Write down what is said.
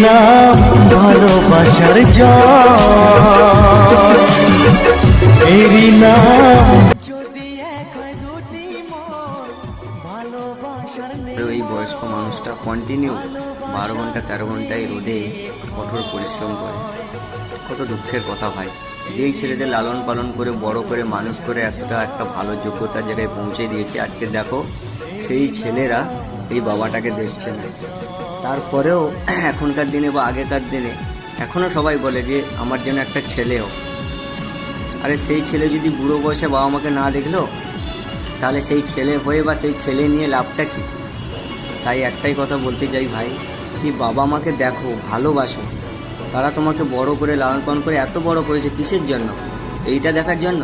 নাম ভালোবাসার জল, এরই নাম যদি এক হয় দুটি মন ভালোবাসার। এই বয়স্ক মানুষটা কন্টিনিউ 12 ঘন্টা 13 ঘন্টায় রোদে কঠোর পরিশ্রম করে। কত দুঃখের কথা ভাই। যেই ছেলেদের লালন পালন করে বড় করে মানুষ করে এতটা একটা ভালো যোগ্যতার জায়গায় পৌঁছে দিয়েছে, আজকে দেখো সেই ছেলেরা এই বাবাটাকে দেখছে না। তারপরেও এখনকার দিনে বা আগেকার দিনে এখনও সবাই বলে যে আমার যেন একটা ছেলে হোক। আরে সেই ছেলে যদি বুড়ো বয়সে বাবা মাকে না দেখলো, তাহলে সেই ছেলে হয়ে বা সেই ছেলে নিয়ে লাভটা কী? তাই একটাই কথা বলতে চাই ভাই, কি বাবা মাকে দেখো, ভালোবাসো। তারা তোমাকে বড় করে লালন পালন করে এত বড় করেছে কিসের জন্য? এইটা দেখার জন্য?